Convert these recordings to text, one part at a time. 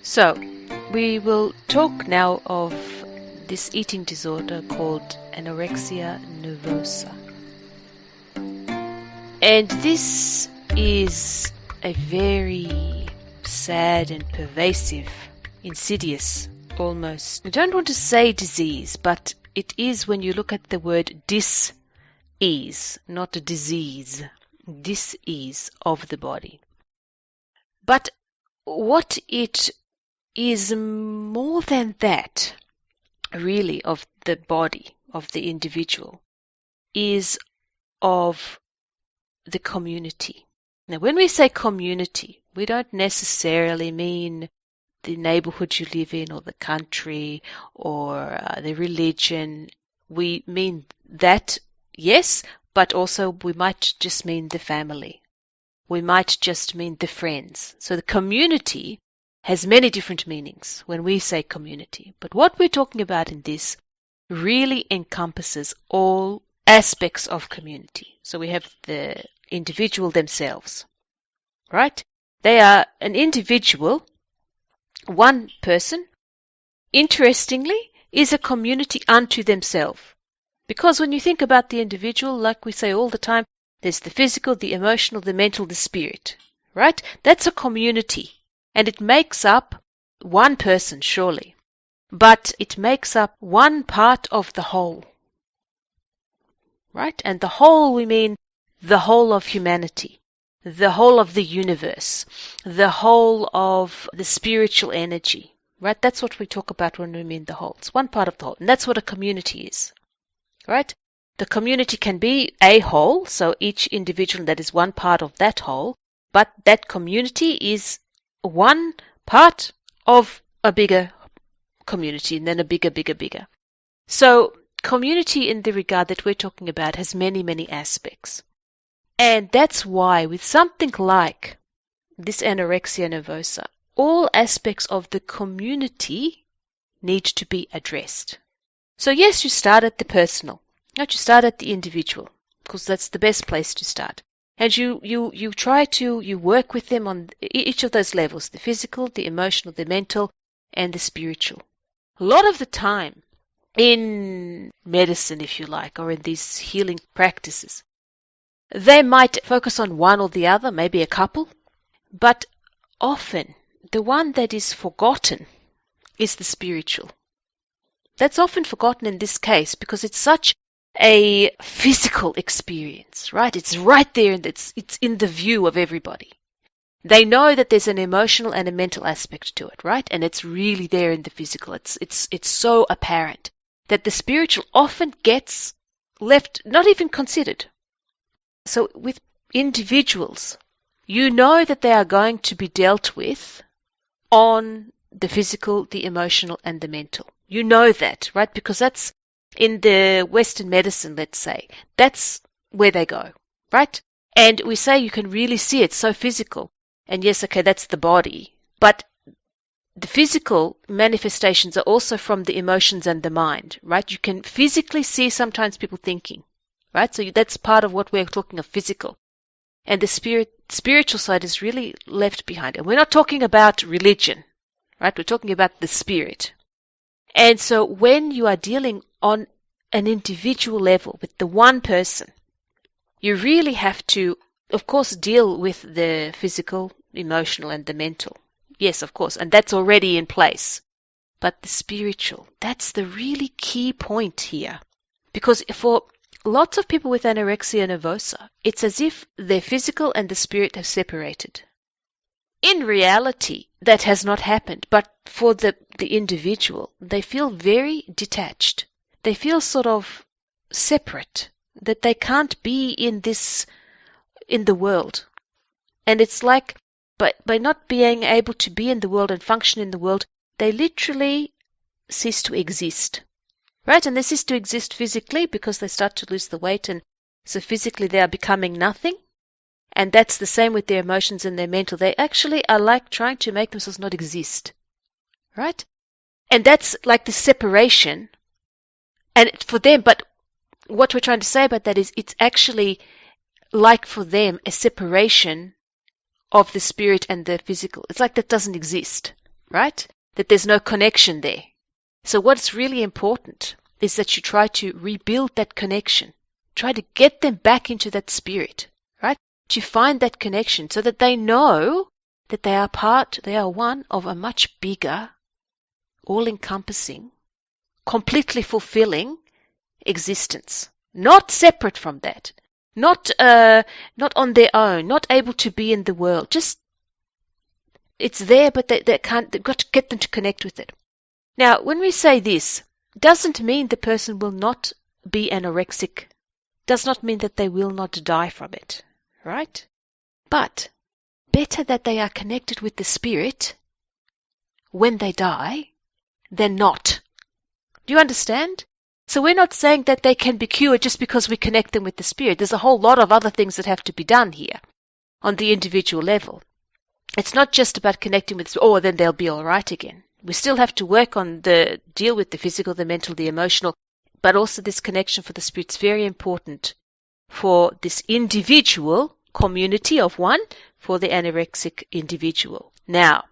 So, we will talk now of this eating disorder called anorexia nervosa. And this is a very sad and pervasive, insidious, almost, I don't want to say disease, but it is when you look at the word dis-ease, not a disease, dis-ease of the body. But what it is more than that, really, of the body, of the individual, is of the community. Now, when we say community, we don't necessarily mean the neighborhood you live in or the country or the religion. We mean that, yes, but also we might just mean the family. We might just mean the friends. So the community has many different meanings when we say community. But what we're talking about in this really encompasses all aspects of community. So we have the individual themselves, right? They are an individual, one person, interestingly, is a community unto themselves. Because when you think about the individual, like we say all the time, there's the physical, the emotional, the mental, the spirit, right? That's a community. And it makes up one person, surely. But it makes up one part of the whole. Right? And the whole, we mean the whole of humanity, the whole of the universe, the whole of the spiritual energy. Right? That's what we talk about when we mean the whole. It's one part of the whole. And that's what a community is. Right? The community can be a whole, so each individual that is one part of that whole, but that community is one part of a bigger community and then a bigger. So community in the regard that we're talking about has many, many aspects. And that's why with something like this anorexia nervosa, all aspects of the community need to be addressed. So yes, you start at the personal, not you start at the individual, because that's the best place to start. And you try to, you work with them on each of those levels, the physical, the emotional, the mental, and the spiritual. A lot of the time in medicine, if you like, or in these healing practices, they might focus on one or the other, maybe a couple, but often the one that is forgotten is the spiritual. That's often forgotten in this case because it's such a physical experience, right? It's right there and it's in the view of everybody. They know that there's an emotional and a mental aspect to it, right? And it's really there in the physical. It's so apparent that the spiritual often gets left, not even considered. So with individuals, you know that they are going to be dealt with on the physical, the emotional, and the mental. You know that, right? Because that's in the Western medicine, let's say, that's where they go, right? And we say you can really see it, so physical. And yes, okay, that's the body. But the physical manifestations are also from the emotions and the mind, right? You can physically see sometimes people thinking, right? So that's part of what we're talking of physical. And the spiritual side is really left behind. And we're not talking about religion, right? We're talking about the spirit. And so when you are dealing on an individual level with the one person, you really have to, of course, deal with the physical, emotional, and the mental. Yes, of course, and that's already in place. But the spiritual, that's the really key point here. Because for lots of people with anorexia nervosa, it's as if their physical and the spirit have separated. In reality, that has not happened, but for the individual, they feel very detached. They feel sort of separate, that they can't be in the world. And it's like, by not being able to be in the world and function in the world, they literally cease to exist. Right? And they cease to exist physically because they start to lose the weight, and so physically they are becoming nothing. And that's the same with their emotions and their mental. They actually are like trying to make themselves not exist. Right? And that's like the separation. And for them, but what we're trying to say about that is it's actually like for them a separation of the spirit and the physical. It's like that doesn't exist. right? That there's no connection there. So what's really important is that you try to rebuild that connection. Try to get them back into that spirit, right? To find that connection so that they know that they are one of a much bigger, all-encompassing, completely fulfilling existence. Not separate from that. Not on their own, not able to be in the world. Just, it's there, but they can't, they've got to get them to connect with it. Now, when we say this, doesn't mean the person will not be anorexic. Does not mean that they will not die from it, right? But better that they are connected with the spirit when they die than not. Do you understand? So we're not saying that they can be cured just because we connect them with the spirit. There's a whole lot of other things that have to be done here on the individual level. It's not just about connecting with, oh, then they'll be all right again. We still have to work on deal with the physical, the mental, the emotional, but also this connection for the spirit is very important for this individual community of one, for the anorexic individual. Now,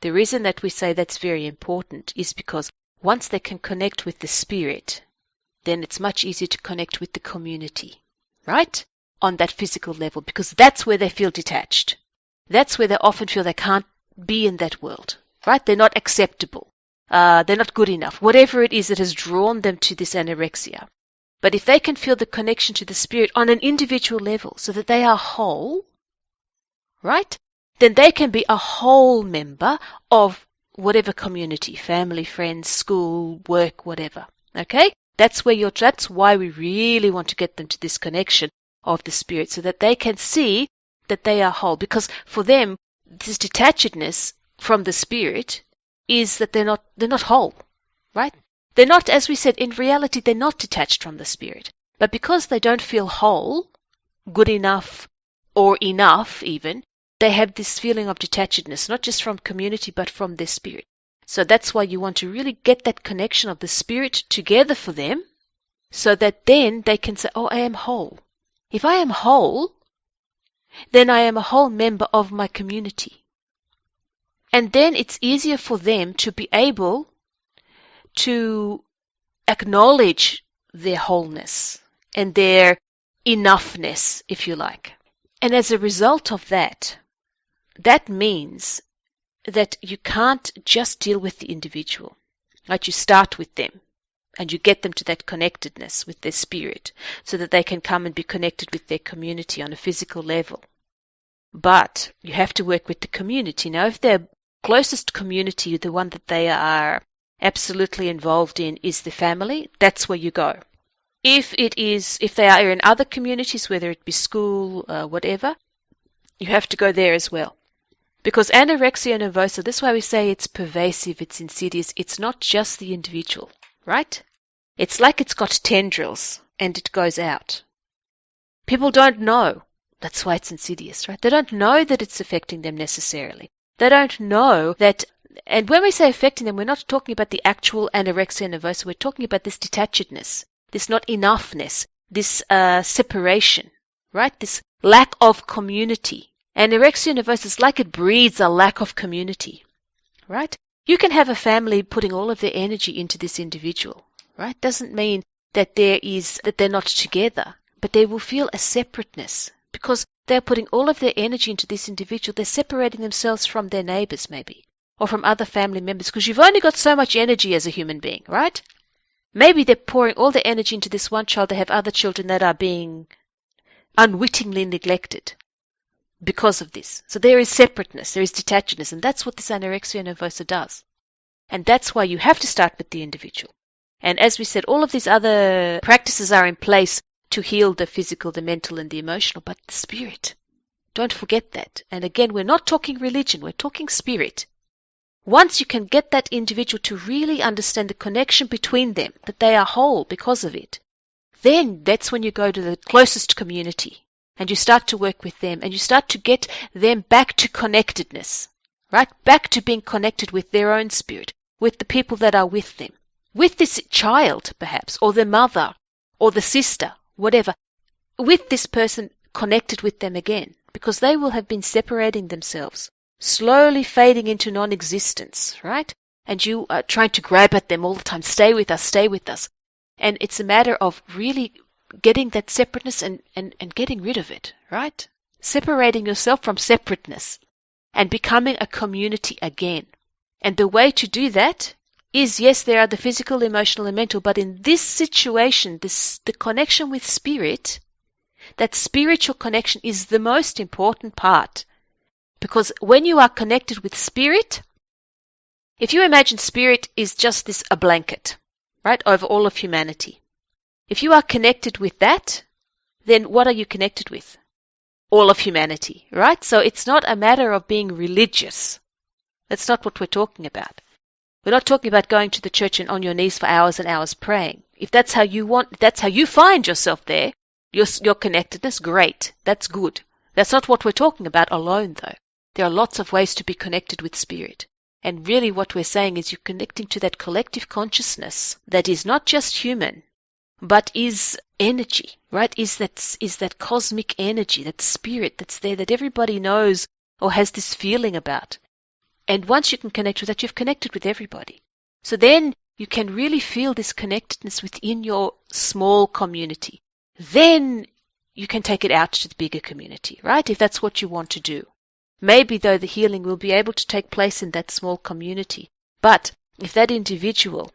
the reason that we say that's very important is because once they can connect with the spirit, then it's much easier to connect with the community, right? On that physical level, because that's where they feel detached. That's where they often feel they can't be in that world, right? They're not acceptable. They're not good enough. Whatever it is that has drawn them to this anorexia. But if they can feel the connection to the spirit on an individual level so that they are whole, right? Then they can be a whole member of whatever community, family, friends, school, work, whatever. Okay? That's why we really want to get them to this connection of the spirit so that they can see that they are whole. Because for them, this detachedness from the spirit is that they're not whole, right? They're not, as we said, in reality, they're not detached from the spirit. But because they don't feel whole, good enough, or enough even, they have this feeling of detachedness, not just from community, but from their spirit. So that's why you want to really get that connection of the spirit together for them, so that then they can say, oh, I am whole. If I am whole, then I am a whole member of my community. And then it's easier for them to be able to acknowledge their wholeness and their enoughness, if you like. And as a result of that, that means that you can't just deal with the individual. Right? You start with them and you get them to that connectedness with their spirit so that they can come and be connected with their community on a physical level. But you have to work with the community. Now, if their closest community, the one that they are absolutely involved in, is the family, that's where you go. If they are in other communities, whether it be school, whatever, you have to go there as well. Because anorexia nervosa, that's why we say it's pervasive, it's insidious, it's not just the individual, right? It's like it's got tendrils and it goes out. People don't know. That's why it's insidious, right? They don't know that it's affecting them necessarily. They don't know that, and when we say affecting them, we're not talking about the actual anorexia nervosa, we're talking about this detachedness, this not enoughness, this separation, right? This lack of community. Anorexia nervosa is like it breeds a lack of community, right? You can have a family putting all of their energy into this individual, right? Doesn't mean that they're not together, but they will feel a separateness because they're putting all of their energy into this individual. They're separating themselves from their neighbors maybe, or from other family members, because you've only got so much energy as a human being, right? Maybe they're pouring all their energy into this one child. They have other children that are being unwittingly neglected because of this. So there is separateness, there is detachedness, and that's what this anorexia nervosa does. And that's why you have to start with the individual. And as we said, all of these other practices are in place to heal the physical, the mental, and the emotional, but the spirit. Don't forget that. And again, we're not talking religion, we're talking spirit. Once you can get that individual to really understand the connection between them, that they are whole because of it, then that's when you go to the closest community and you start to work with them and you start to get them back to connectedness, right? Back to being connected with their own spirit, with the people that are with them, with this child perhaps, or the mother, or the sister, whatever, with this person connected with them again, because they will have been separating themselves slowly fading into non-existence, right? And you are trying to grab at them all the time. Stay with us, stay with us. And it's a matter of really getting that separateness and getting rid of it, right? Separating yourself from separateness and becoming a community again. And the way to do that is, yes, there are the physical, emotional, and mental, but in this situation, the connection with spirit, that spiritual connection is the most important part. Because when you are connected with spirit, if you imagine spirit is just a blanket, right, over all of humanity. If you are connected with that, then what are you connected with? All of humanity, right? So it's not a matter of being religious. That's not what we're talking about. We're not talking about going to the church and on your knees for hours and hours praying. If that's how you want, if that's how you find yourself there, your connectedness, great. That's good. That's not what we're talking about alone, though. There are lots of ways to be connected with spirit. And really what we're saying is you're connecting to that collective consciousness that is not just human, but is energy, right? Is that cosmic energy, that spirit that's there that everybody knows or has this feeling about. And once you can connect with that, you've connected with everybody. So then you can really feel this connectedness within your small community. Then you can take it out to the bigger community, right? If that's what you want to do. Maybe, though, the healing will be able to take place in that small community. But if that individual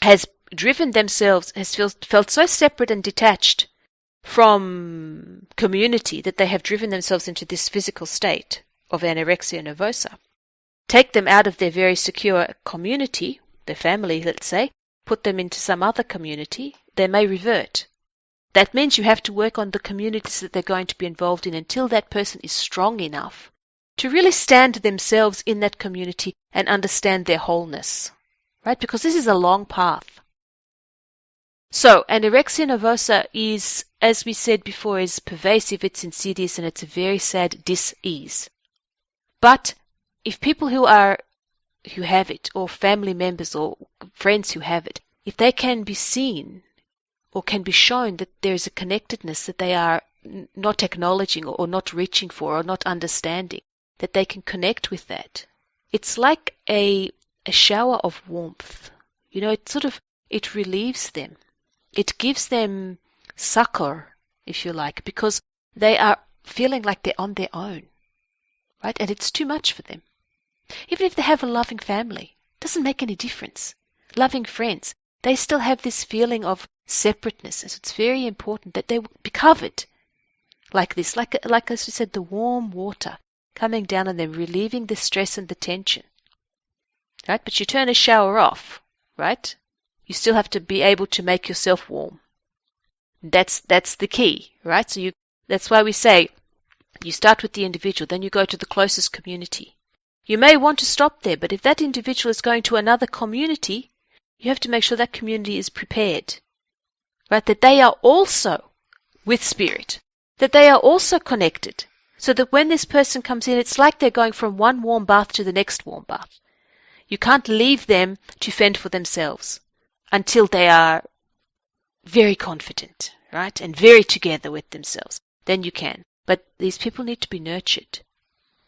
has driven themselves, has felt so separate and detached from community that they have driven themselves into this physical state of anorexia nervosa, take them out of their very secure community, their family, let's say, put them into some other community, they may revert. That means you have to work on the communities that they're going to be involved in until that person is strong enough to really stand themselves in that community and understand their wholeness, right? Because this is a long path. So, anorexia nervosa is, as we said before, is pervasive, it's insidious, and it's a very sad dis-ease. But if people who have it, or family members or friends who have it, if they can be seen or can be shown that there is a connectedness that they are not acknowledging or not reaching for or not understanding, that they can connect with that. It's like a shower of warmth. You know, it relieves them. It gives them succor, if you like, because they are feeling like they're on their own, right? And it's too much for them. Even if they have a loving family, it doesn't make any difference. Loving friends, they still have this feeling of separateness. So it's very important that they be covered like this, like as we said, the warm water coming down on them, relieving the stress and the tension. Right? But you turn a shower off, right? You still have to be able to make yourself warm. That's the key, right? So that's why we say you start with the individual, then you go to the closest community. You may want to stop there, but if that individual is going to another community, you have to make sure that community is prepared, right? That they are also with spirit, that they are also connected, so that when this person comes in, it's like they're going from one warm bath to the next warm bath. You can't leave them to fend for themselves until they are very confident, right? And very together with themselves. Then you can. But these people need to be nurtured.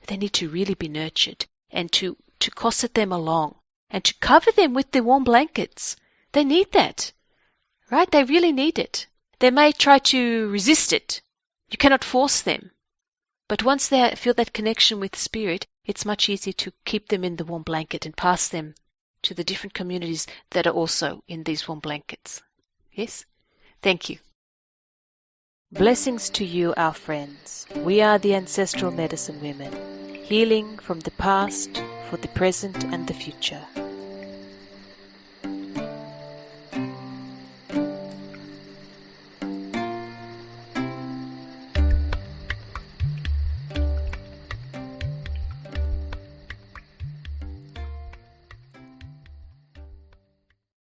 They need to really be nurtured and to cosset them along and to cover them with the warm blankets. They need that, right? They really need it. They may try to resist it. You cannot force them. But once they feel that connection with spirit, it's much easier to keep them in the warm blanket and pass them to the different communities that are also in these warm blankets. Yes? Thank you. Blessings to you, our friends. We are the Ancestral Medicine Women, healing from the past for the present and the future.